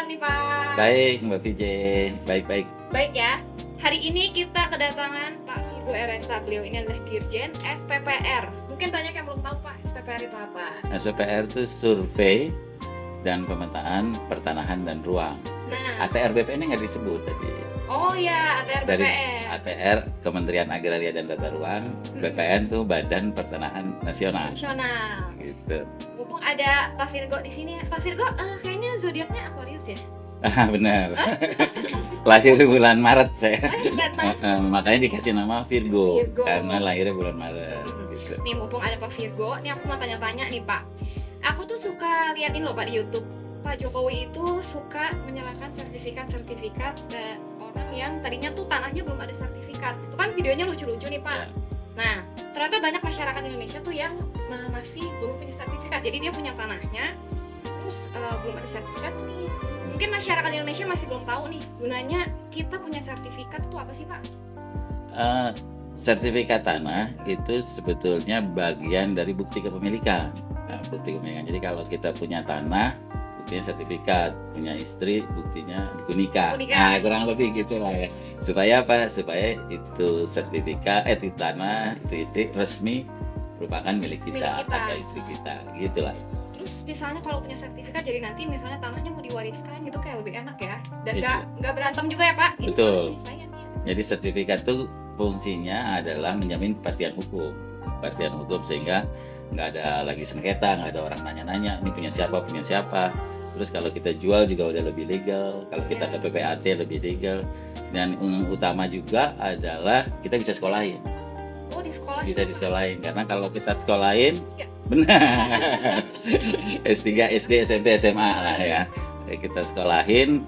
kabar nih Pak? Baik Mbak VJ, baik-baik. Baik ya. Hari ini kita kedatangan Pak Virgo Eresta. Beliau ini adalah Dirjen SPPR. Mungkin banyak yang belum tahu Pak, SPPR itu apa? SPPR itu survei dan pemetaan pertanahan dan ruang. Nah, ATR BPN nggak disebut tadi. oh ya, ATR Dari BPN. ATR Kementerian Agraria dan Tata Ruang, BPN tuh Badan Pertanahan Nasional. Nasional. Gitu. Mumpung ada Pak Virgo di sini. Pak Virgo, kayaknya zodiaknya Aquarius ya? Benar. Lahir bulan Maret saya. Ganteng. Makanya dikasih nama Virgo, Virgo. karena lahirnya bulan Maret. Gitu. Nih mumpung ada Pak Virgo, nih aku mau tanya-tanya nih Pak. Aku tuh suka liatin loh Pak di YouTube. Pak Jokowi itu suka menyerahkan sertifikat-sertifikat ke orang yang tadinya tuh tanahnya belum ada sertifikat. Itu kan videonya lucu-lucu nih Pak. Ya. Nah, ternyata banyak masyarakat Indonesia tuh yang masih belum punya sertifikat. Jadi dia punya tanahnya, terus belum ada sertifikat nih. Mungkin masyarakat Indonesia masih belum tahu nih gunanya kita punya sertifikat itu apa sih Pak? Sertifikat tanah itu sebetulnya bagian dari bukti kepemilikan. Nah, bukti kepemilikan. Jadi kalau kita punya tanah, buktinya sertifikat. Punya istri, buktinya buku nikah. Nah, kurang lebih gitulah ya. Supaya apa? Supaya itu sertifikat, itu tanah, itu istri resmi merupakan milik kita atau istri kita. Gitulah. Terus misalnya kalau punya sertifikat, jadi nanti misalnya tanahnya mau diwariskan gitu kayak lebih enak ya. Dan Itu. nggak berantem juga ya Pak. Ini Betul. tanahnya saya nih. Jadi sertifikat itu fungsinya adalah menjamin kepastian hukum, sehingga nggak ada lagi sengketa, nggak ada orang nanya-nanya ini punya siapa. Terus kalau kita jual juga udah lebih legal, kalau kita ada PPAT lebih legal, dan yang utama juga adalah kita bisa sekolahin. Oh, di sekolah Bisa disekolahin, karena kalau kita sekolahin, Ya. benar, S3, SD, SMP, SMA lah ya, kita sekolahin,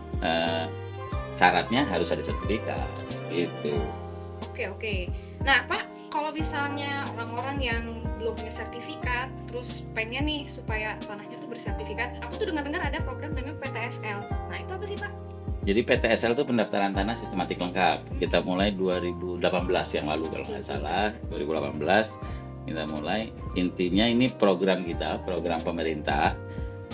syaratnya harus ada sertifikat, gitu. Oke. Nah Pak, kalau misalnya orang-orang yang belum punya sertifikat, terus pengen nih supaya tanahnya tuh bersertifikat, aku tuh dengar-dengar ada program namanya PTSL. Nah itu apa sih Pak? Jadi PTSL itu pendaftaran tanah sistematik lengkap. Kita mulai 2018 yang lalu kalau nggak salah, 2018 kita mulai. Intinya ini program kita, program pemerintah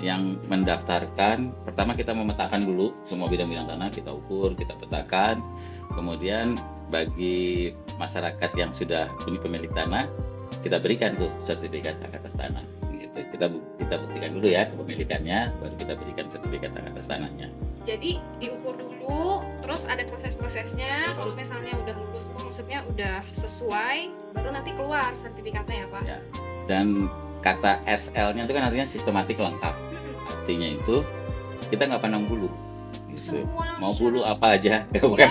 yang mendaftarkan. Pertama kita memetakan dulu semua bidang-bidang tanah, kita ukur, kita petakan. Kemudian bagi masyarakat yang sudah punya pemilik tanah, kita berikan tuh sertifikat hak atas tanah. Gitu. Kita buktikan dulu ya kepemilikannya, baru kita berikan sertifikat hak atas tanahnya. Jadi diukur dulu, terus ada proses-prosesnya. Kalau misalnya udah lulus semua, maksudnya udah sesuai, baru nanti keluar sertifikatnya ya Pak. Ya. Dan kata SL-nya itu kan artinya sistematik lengkap. Artinya itu kita nggak pandang bulu. Gitu. Mau bulu apa aja, bukan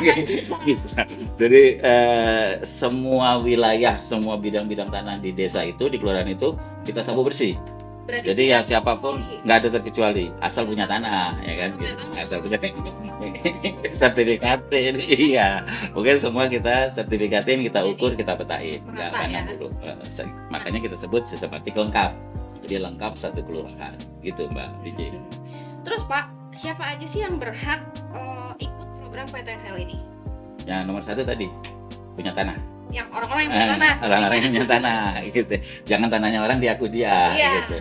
bisa. Jadi semua wilayah, semua bidang-bidang tanah di desa itu, di kelurahan itu kita sapu bersih. Berarti Jadi ya siapapun nggak ada terkecuali, asal punya tanah, ya kan? Asal punya sertifikatin, iya. Mungkin semua kita sertifikatin, kita ukur, kita petain, nggak pandang bulu. Makanya kita sebut sistematik lengkap. Jadi lengkap satu kelurahan, gitu Mbak DJ. Terus Pak, siapa aja sih yang berhak ikut program PTSL ini? Ya nomor satu tadi punya tanah. Yang orang-orang yang punya tanah. Orang-orang yang punya tanah, gitu. Jangan tanahnya orang diaku dia, gitu.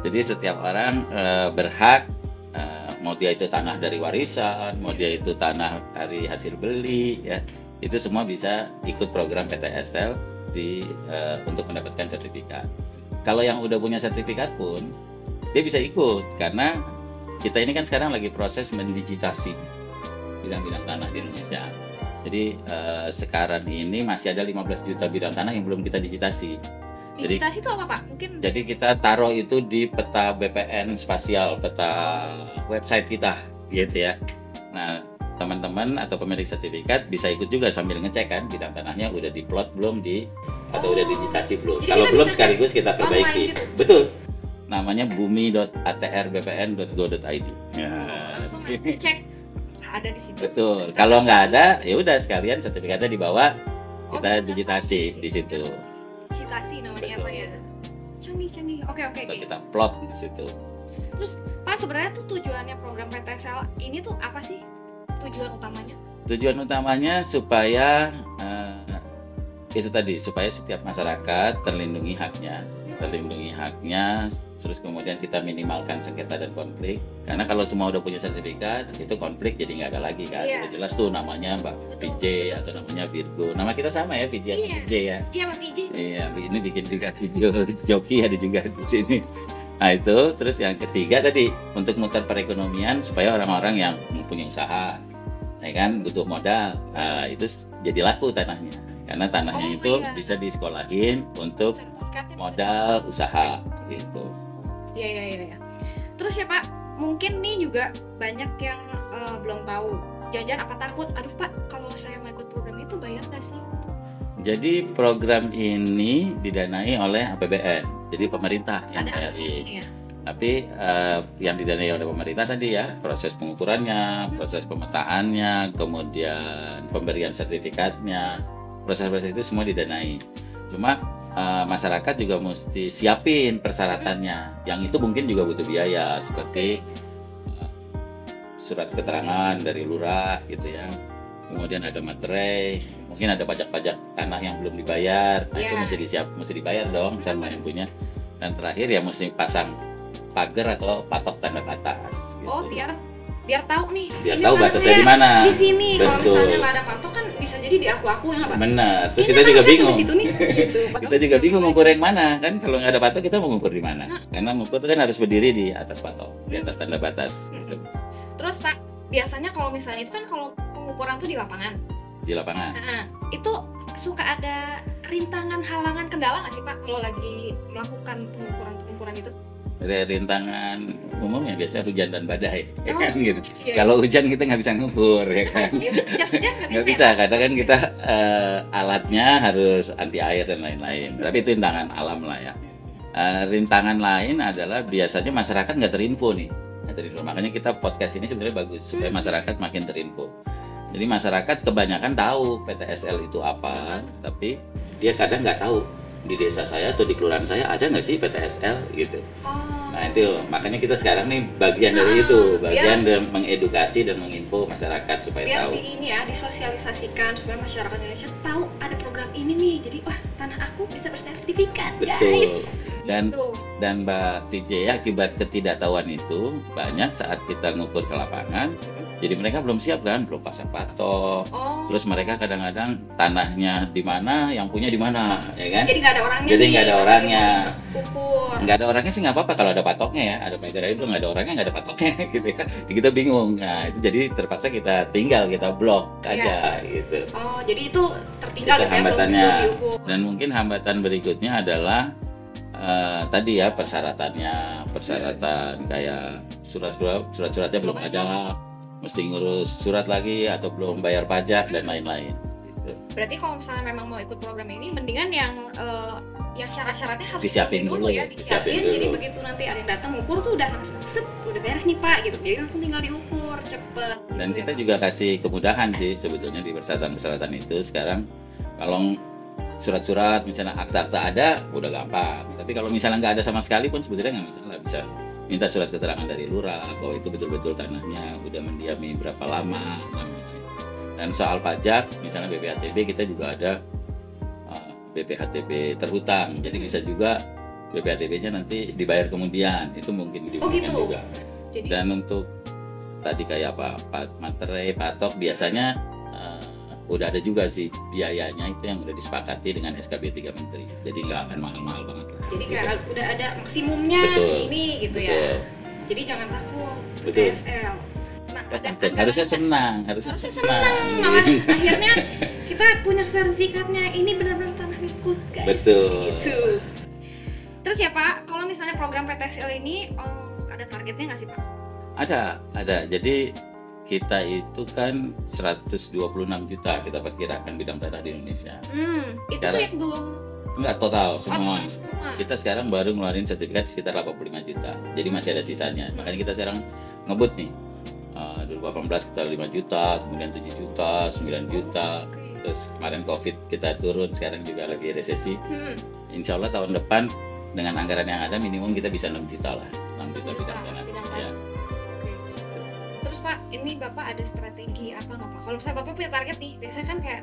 Jadi setiap orang berhak, mau dia itu tanah dari warisan, mau dia itu tanah dari hasil beli, ya itu semua bisa ikut program PTSL untuk mendapatkan sertifikat. Kalau yang udah punya sertifikat pun dia bisa ikut, karena kita ini kan sekarang lagi proses mendigitasi bidang-bidang tanah di Indonesia. Jadi sekarang ini masih ada 15 juta bidang tanah yang belum kita digitasi. Digitasi itu apa Pak? Mungkin. Jadi kita taruh itu di peta BPN spasial, peta website kita, gitu ya. Nah, teman-teman atau pemilik sertifikat bisa ikut juga sambil ngecek kan bidang tanahnya udah diplot belum atau udah digitasi belum. Kalau belum sekaligus kita perbaiki. Gitu. Betul. Namanya bumi.atrbpn.go.id. Ya. Langsung cek ada di situ. Betul. Kalau nggak ada, ya udah sekalian sertifikatnya dibawa, kita digitasi di situ. Digitasi namanya apa ya? Canggih. Oke. Atau kita plot di situ. Terus Pak, sebenarnya tuh tujuannya program PTSL ini tuh apa sih? Tujuan utamanya? Tujuan utamanya supaya itu tadi, supaya setiap masyarakat terlindungi haknya saling melindungi haknya, terus kemudian kita minimalkan sengketa dan konflik. Karena kalau semua udah punya sertifikat, itu konflik jadi nggak ada lagi kan. Udah jelas tuh namanya Mbak VJ atau namanya Virgo. Nama kita sama ya, VJ atau VJ ya. Iya, Mbak VJ. Iya, ini bikin juga video joki ada juga di sini. Nah itu, terus yang ketiga tadi untuk mutar perekonomian supaya orang-orang yang mempunyai usaha, ya kan, butuh modal, itu jadi laku tanahnya. Karena tanahnya itu bisa disekolahin untuk modal usaha gitu. Iya. Terus ya Pak, mungkin nih juga banyak yang belum tahu. Jangan-jangan apa takut? Aduh Pak, kalau saya mau ikut program itu bayar nggak sih? Jadi program ini didanai oleh APBN, jadi pemerintah yang bayarin. Tapi yang didanai oleh pemerintah tadi ya, proses pengukurannya, proses pemetaannya, kemudian pemberian sertifikatnya, proses-proses itu semua didanai. Cuma masyarakat juga mesti siapin persyaratannya, yang itu mungkin juga butuh biaya, seperti surat keterangan dari lurah gitu ya. Kemudian ada materai, mungkin ada pajak-pajak tanah yang belum dibayar, nah itu mesti dibayar dong sama yang punya. Dan terakhir ya mesti pasang pagar atau patok tanda batas. Gitu. Oh, biar tahu nih. Biar tahu batasnya di mana. Di sini. Kalau Betul. misalnya nggak ada patok kan bisa jadi di aku ya nggak Pak? Benar. Terus ini kita juga bingung. Gitu, kita juga bingung ngukur yang mana kan, kalau nggak ada patok kita mau ngukur di mana? Karena ngukur itu kan harus berdiri di atas patok, di atas tanda batas. Gitu. Terus Pak, biasanya kalau misalnya itu kan kalau pengukuran tuh di lapangan. Di lapangan. Nah, itu suka ada rintangan, halangan, kendala nggak sih Pak kalau lagi melakukan pengukuran itu? Rintangan umumnya biasanya hujan dan badai, ya kan gitu. Iya. Kalau hujan kita nggak bisa ngukur, ya kan. Jas hujan Nggak bisa, karena kan kita alatnya harus anti air dan lain-lain. Tapi itu rintangan alam lah ya. Rintangan lain adalah biasanya masyarakat nggak terinfo nih. Makanya kita podcast ini sebenarnya bagus supaya masyarakat makin terinfo. Jadi masyarakat kebanyakan tahu PTSL itu apa, tapi dia kadang nggak tahu di desa saya atau di kelurahan saya ada nggak sih PTSL gitu. Nah itu makanya kita sekarang nih bagian dari itu, bagian dari mengedukasi dan menginfo masyarakat supaya biar tahu. Biar disosialisasikan supaya masyarakat Indonesia tahu ada program ini nih. Jadi wah, tanah aku bisa bersertifikat. Betul. Guys. Dan gitu. Dan Mbak TJ, akibat ketidaktahuan itu banyak saat kita ngukur ke lapangan, jadi mereka belum siap kan, belum pasang patok. Terus mereka kadang-kadang tanahnya di mana, yang punya di mana, ya kan? Jadi nggak ada orangnya. Jadi nggak ada orangnya. Nggak ada orangnya sih nggak apa-apa kalau ada patoknya ya. Ada meter itu nggak ada orangnya, nggak ada patoknya gitu ya. Kita bingung. Nah itu jadi terpaksa kita tinggal, kita blok aja gitu. Oh jadi itu tertinggal itu hambatannya. Belum diukur. Dan mungkin hambatan berikutnya adalah tadi ya persyaratan kayak surat-suratnya belum ada, mesti ngurus surat lagi atau belum bayar pajak dan lain-lain. Gitu. Berarti kalau misalnya memang mau ikut program ini, mendingan yang syarat-syaratnya harus disiapin dulu ya, disiapin. Jadi begitu nanti ada yang datang ukur tuh udah langsung udah beres nih Pak gitu, jadi langsung tinggal diukur cepet. Dan kita juga kasih kemudahan sih sebetulnya di persyaratan itu sekarang. Kalau surat-surat misalnya akta-akta ada udah gampang, tapi kalau misalnya nggak ada sama sekali pun sebetulnya nggak masalah, bisa minta surat keterangan dari lurah bahwa itu betul-betul tanahnya udah mendiami berapa lama. Dan soal pajak misalnya BPHTB kita juga ada BPHTB terhutang, jadi bisa juga BPHTB-nya nanti dibayar kemudian, itu mungkin dimungkinkan gitu. juga. Jadi, dan untuk tadi kayak apa materai patok biasanya udah ada juga sih biayanya, itu yang udah disepakati dengan SKB 3 Menteri, jadi nggak akan mahal-mahal banget lah. Jadi kayak gitu. Udah ada maksimumnya segini gitu. Betul. Ya. Jadi jangan takut PTSL. Nah, harusnya senang. Malah akhirnya kita punya sertifikatnya, ini benar-benar tanah milikku guys. Betul. Gitu. Terus ya Pak, kalau misalnya program PTSL ini ada targetnya nggak sih Pak? Ada. Jadi kita itu kan 126 juta kita perkirakan bidang tanah di Indonesia. Itu tuh yang belum? Enggak, total semua. Semua. Kita sekarang baru ngeluarin sertifikat sekitar 85 juta. Jadi masih ada sisanya. Makanya kita sekarang ngebut nih. 2018 kita 5 juta, kemudian 7 juta, 9 juta. Terus kemarin Covid kita turun, sekarang juga lagi resesi. Insya Allah tahun depan dengan anggaran yang ada minimum kita bisa 6 juta lah. 6 juta bidang tanah. Ya. Terus Pak, ini Bapak ada strategi apa nggak Pak? Kalau misalnya Bapak punya target nih, biasanya kan kayak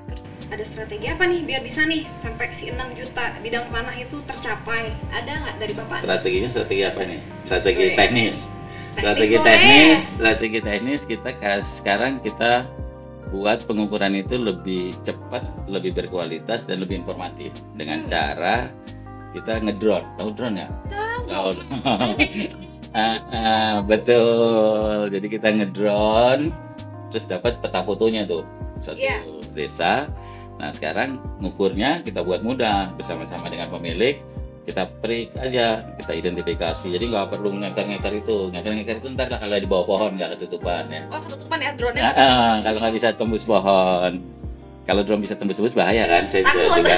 ada strategi apa nih biar bisa nih sampai si 6 juta bidang tanah itu tercapai. Ada nggak dari Bapak? Strateginya strategi apa nih? Strategi teknis. Strategi teknis kita sekarang kita buat pengukuran itu lebih cepat, lebih berkualitas dan lebih informatif dengan cara kita ngedrone. Tahu drone ya? Tahu. Betul. Jadi kita ngedrone terus dapat peta fotonya tuh satu desa. Nah, sekarang ngukurnya kita buat mudah bersama-sama dengan pemilik. Kita prik aja, kita identifikasi. Jadi nggak perlu ngeker-ngeker itu ntar lah kalau di bawah pohon nggak ketutupan ya. Oh, ketutupan ya drone-nya? Kalau nggak bisa tembus pohon. Kalau drone bisa tembus bahaya kan? Saya juga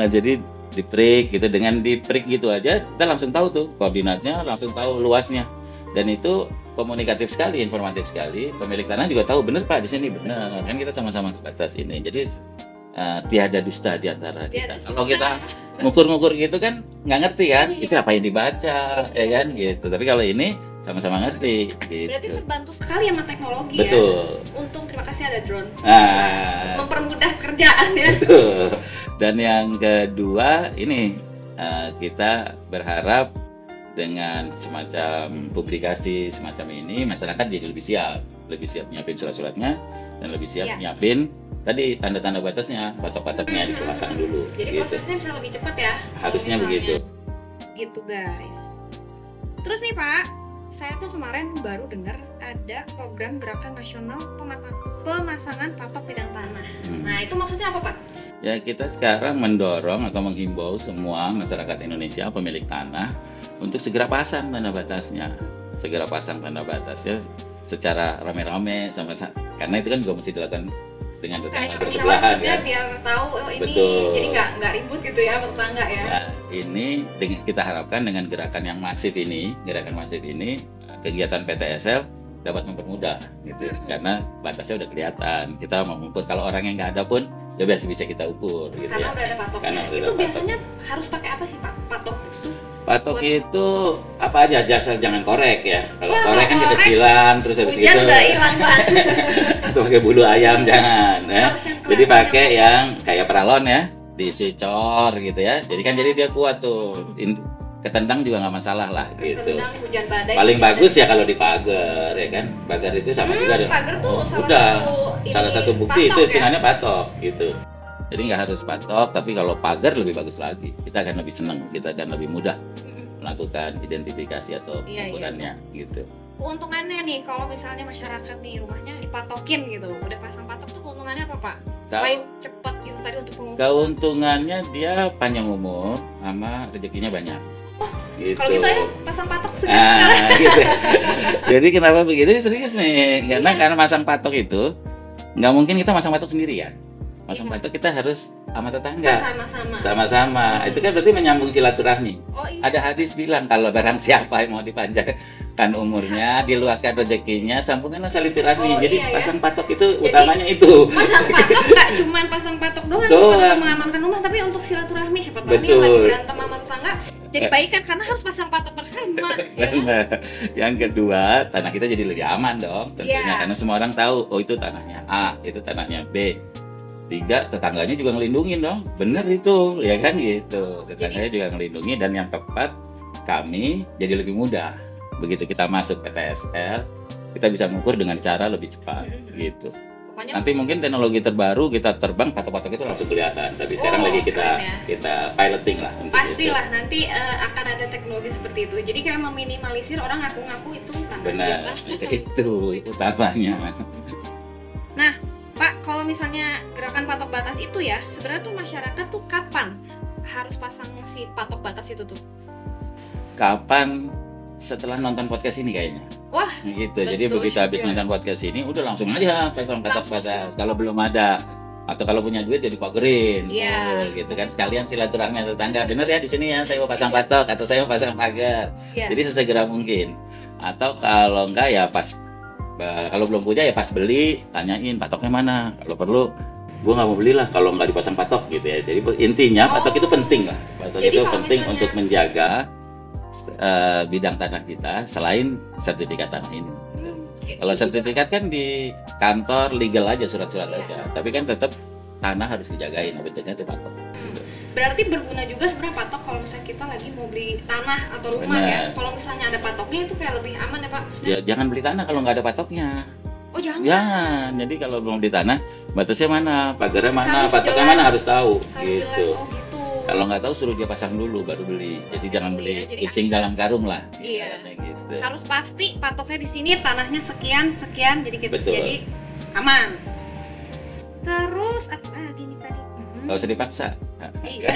jadi diprik gitu, dengan diprik gitu aja kita langsung tahu tuh koordinatnya, langsung tahu luasnya, dan itu komunikatif sekali, informatif sekali. Pemilik tanah juga tahu bener Pak di sini bener kan, kita sama-sama ke batas ini. Jadi tiada dusta di antara kita. Kalau kita ngukur-ngukur gitu kan nggak ngerti kan, itu apa yang dibaca ya kan gitu. Tapi kalau ini sama-sama ngerti gitu. Berarti terbantu sekali sama teknologi. Betul. Ya. Untung terima kasih ada drone. Mempermudah pekerjaan ya. Betul. Dan yang kedua ini kita berharap dengan semacam publikasi semacam ini masyarakat jadi lebih siap nyiapin surat-suratnya dan lebih siap nyiapin tadi tanda-tanda batasnya, patok-patoknya dipasang dulu. Jadi gitu. prosesnya bisa lebih cepat ya. Harusnya begitu. Gitu guys. Terus nih Pak, saya tuh kemarin baru dengar ada program gerakan nasional pemasangan patok bidang tanah. Nah itu maksudnya apa Pak? Ya kita sekarang mendorong atau menghimbau semua masyarakat Indonesia pemilik tanah untuk segera pasang tanda batasnya. Segera pasang tanda batasnya secara rame-rame karena itu kan juga mesti dilakukan dengan tetangga bersebelahan ya. Biar tahu ini. Betul. Jadi nggak ribut gitu ya tetangga ya. Nah, ini kita harapkan dengan gerakan masif ini kegiatan PTSL dapat mempermudah gitu. Karena batasnya udah kelihatan. Kita mau mengukur, kalau orang yang nggak ada pun ya biasa bisa kita ukur gitu. Karena udah ada patoknya. Itu biasanya harus pakai apa sih Pak? Patok itu? Patok itu apa aja, jangan korek ya. Kalau korek kan kekecilan, terus habis itu udah hilang Pak. Atau pakai bulu ayam jangan ya. Jadi pakai yang kayak peralon ya, diisi cor gitu ya. Jadi kan dia kuat tuh. Ketendang juga nggak masalah lah gitu. Ketendang hujan badai. Paling bagus ya kalau dipagar ya kan. Pagar itu sama juga. Pagar tuh salah satu bukti itu hitungannya patok gitu. Jadi nggak harus patok, tapi kalau pagar lebih bagus lagi. Kita akan lebih senang, kita akan lebih mudah melakukan identifikasi atau ukurannya gitu. Keuntungannya nih, kalau misalnya masyarakat nih rumahnya dipatokin gitu, udah pasang patok tuh keuntungannya apa Pak? Selain cepat gitu tadi untuk pengukuran. Keuntungannya dia panjang umur sama rezekinya banyak. Gitu. Kalau gitu ya pasang patok segala. Gitu. Jadi kenapa begitu? Serius nih, karena pasang patok itu nggak mungkin kita pasang patok sendirian. Pasang patok kita harus sama tetangga. Sama-sama. Itu kan berarti menyambung silaturahmi. Ada hadis bilang kalau barang siapa yang mau dipanjangkan umurnya, diluaskan rezekinya, sambungkanlah silaturahmi. Jadi pasang patok itu utamanya itu. Pasang patok nggak cuma pasang patok doang untuk mengamankan rumah, tapi untuk silaturahmi. Siapa tahu nih lagi berantem sama tetangga jadi baikan karena harus pasang patok bersama. Ya? Yang kedua, tanah kita jadi lebih aman dong tentunya, karena semua orang tahu itu tanahnya A, itu tanahnya B. 3, tetangganya juga ngelindungin dong, bener itu ya kan gitu. Tetangganya juga ngelindungi, dan yang keempat kami jadi lebih mudah begitu kita masuk PTSL, kita bisa mengukur dengan cara lebih cepat gitu. Nanti mungkin teknologi terbaru kita terbang patok-patok itu langsung kelihatan, tapi sekarang lagi kita piloting lah. Pastilah nanti akan ada teknologi seperti itu, jadi kayak meminimalisir orang ngaku-ngaku itu tanah. Benar, itu utamanya. Nah Pak, kalau misalnya gerakan patok batas itu ya, sebenarnya tuh masyarakat tuh kapan harus pasang si patok batas itu tuh? Kapan? Setelah nonton podcast ini kayaknya. Wah, gitu. Jadi begitu habis nonton podcast ini, udah langsung aja pasang patok batas. Kalau belum ada, atau kalau punya duit jadi pagerin. Gitu kan, sekalian silaturahmi tetangga. Bener ya di sini ya, saya mau pasang patok atau saya mau pasang pagar. Jadi sesegera mungkin. Atau kalau enggak ya kalau belum punya ya pas beli tanyain patoknya mana, kalau perlu gue nggak mau belilah kalau nggak dipasang patok gitu ya. Jadi intinya patok itu penting lah, patok itu penting untuk menjaga bidang tanah kita selain sertifikat tanah ini. Kalau sertifikat kan di kantor legal aja, surat-surat aja. Tapi kan tetap tanah harus dijagain, bentuknya itu patok. Berarti berguna juga sebenarnya patok kalau misalnya kita lagi mau beli tanah atau rumah. Bener. Ya. Kalau misalnya ada patoknya itu kayak lebih aman ya Pak? Maksudnya? Ya jangan beli tanah kalau nggak ada patoknya. Oh jangan? Jangan. Jadi kalau mau beli tanah, batasnya mana, pagarnya mana, patoknya mana harus tahu. Harus gitu. Jelas. Oh gitu. Kalau nggak tahu suruh dia pasang dulu baru beli. Jadi jangan beli kicing dalam karung lah. Iya. Gitu. Harus pasti patoknya di sini, tanahnya sekian jadi kita jadi aman. Terus apa lagi nih tadi? Nggak usah dipaksa. Iya.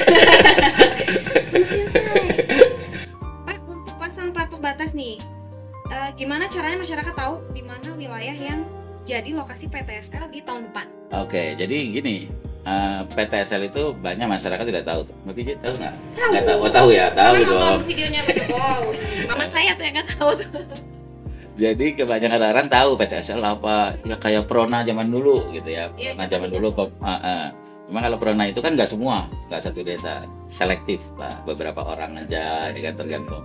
Pak, untuk pasang patok batas nih, gimana caranya masyarakat tahu di mana wilayah yang jadi lokasi PTSL di tahun depan? Oke, jadi gini, PTSL itu banyak masyarakat tidak tahu. Mbak Pijit tahu nggak? Tahu. Nggak tahu. Oh tahu ya, tahu dong. Nonton videonya wow, mama saya tuh yang nggak tahu tuh. Jadi kebanyakan orang tahu PTSL apa, ya kayak Prona zaman dulu gitu ya. Prona zaman dulu. Cuma kalau Prona itu kan nggak semua, nggak satu desa, selektif Pak. Beberapa orang aja, ini kan tergantung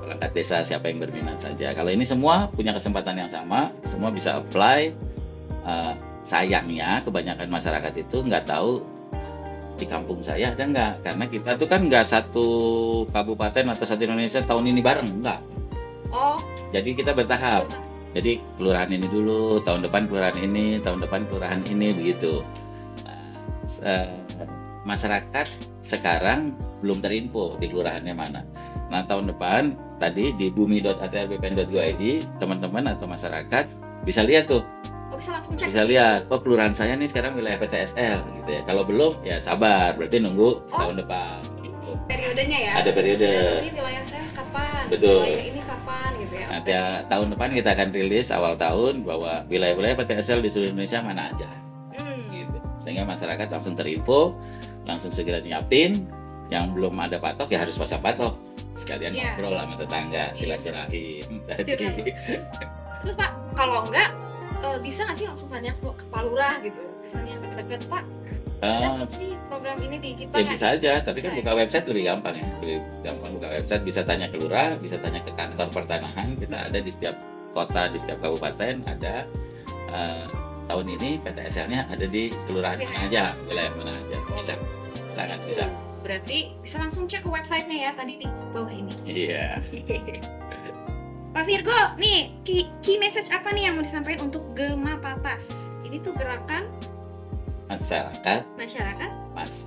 perangkat desa siapa yang berminat saja. Kalau ini semua punya kesempatan yang sama, semua bisa apply. Sayangnya kebanyakan masyarakat itu nggak tahu di kampung saya ada nggak, karena kita tuh kan nggak satu kabupaten atau satu Indonesia tahun ini bareng, nggak. Oh. Jadi kita bertahap. Jadi kelurahan ini dulu, tahun depan kelurahan ini, tahun depan kelurahan ini, begitu. Masyarakat sekarang belum terinfo di kelurahannya mana. Nah tahun depan tadi di bumi.atrbpn.go.id teman-teman atau masyarakat bisa lihat tuh. Bisa langsung cek. Bisa lihat, oh kelurahan saya nih sekarang wilayah PTSL gitu ya. Kalau belum ya sabar, berarti nunggu tahun depan. Periodenya ya. Ada periode. Ini wilayah saya kapan? Betul. Wilayah ini kapan gitu ya. Nanti tahun depan kita akan rilis awal tahun bahwa wilayah-wilayah PTSL di seluruh Indonesia mana aja. Gitu. Sehingga masyarakat langsung terinfo, langsung segera nyiapin. Yang belum ada patok ya harus pasang patok. Sekalian ngobrol sama tetangga, silaturahim. Terus Pak, kalau enggak bisa nggak sih langsung tanya ke Pak Lurah gitu, misalnya dekat-dekat Pak, ada sih program ini di kita? Ya bisa aja, tapi kan buka website lebih gampang ya, lebih gampang buka website, bisa tanya ke Lurah, bisa tanya ke kantor pertanahan, kita ada di setiap kota, di setiap kabupaten ada. Tahun ini PTSL-nya ada di kelurahan mana aja, wilayah mana aja, bisa, sangat bisa. Berarti bisa langsung cek ke websitenya ya, tadi di bawah ini. Iya. Pak Virgo, nih key message apa nih yang mau disampaikan untuk Gema Patas? Ini tuh gerakan masyarakat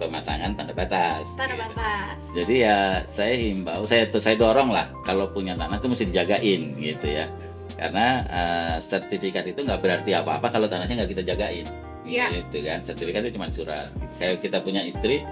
pemasangan tanda batas. Tanda batas. Jadi ya saya himbau, saya dorong lah kalau punya tanah itu mesti dijagain gitu ya. Karena sertifikat itu nggak berarti apa-apa kalau tanahnya nggak kita jagain. Gitu kan. Sertifikat itu cuma surat. Kayak kita punya istri,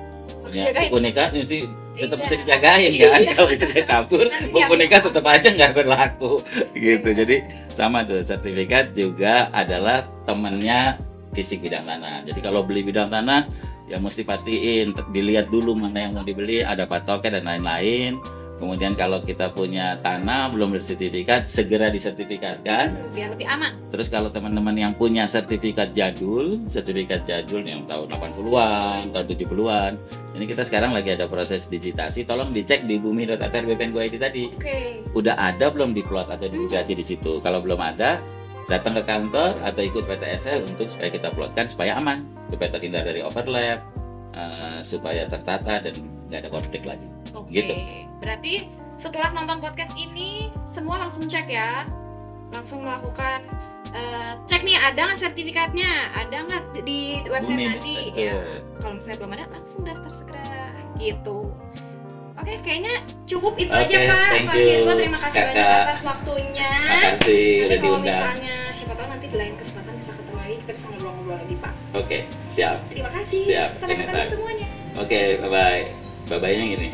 punya buku nikah mesti tetap bisa dijagain kan. Kalau istrinya kabur, buku nikah tetap aja nggak berlaku gitu. Jadi sama tuh, sertifikat juga adalah temannya fisik bidang tanah. Jadi kalau beli bidang tanah ya mesti pastiin dilihat dulu mana yang mau dibeli, ada patoknya dan lain-lain. Kemudian kalau kita punya tanah belum bersertifikat, segera disertifikatkan biar lebih aman. Terus kalau teman-teman yang punya sertifikat jadul yang tahun 80-an, tahun 70-an, ini kita sekarang lagi ada proses digitasi, tolong dicek di bumi.atrbpn.go.id tadi. Udah ada belum diplot atau digitasi di situ? Kalau belum ada, datang ke kantor atau ikut PTSL untuk supaya kita plotkan supaya aman, supaya terhindar dari overlap, supaya tertata dan nggak ada konflik lagi. Gitu. Berarti setelah nonton podcast ini semua langsung cek ya, langsung melakukan cek nih ada nggak sertifikatnya, ada nggak di website tadi ya. Kalau misalnya belum ada langsung daftar segera gitu. Oke, kayaknya cukup itu aja Pak Virgo, terima kasih banyak atas waktunya. Makasih nanti udah diundang. Kalau misalnya siapa tahu nanti di lain kesempatan bisa ketemu lagi, kita bisa ngobrol-ngobrol lagi Pak. Oke, siap. Terima kasih. Siap. Sampai ketemu semuanya. Oke, bye-bye. Bye-bye-nya gini.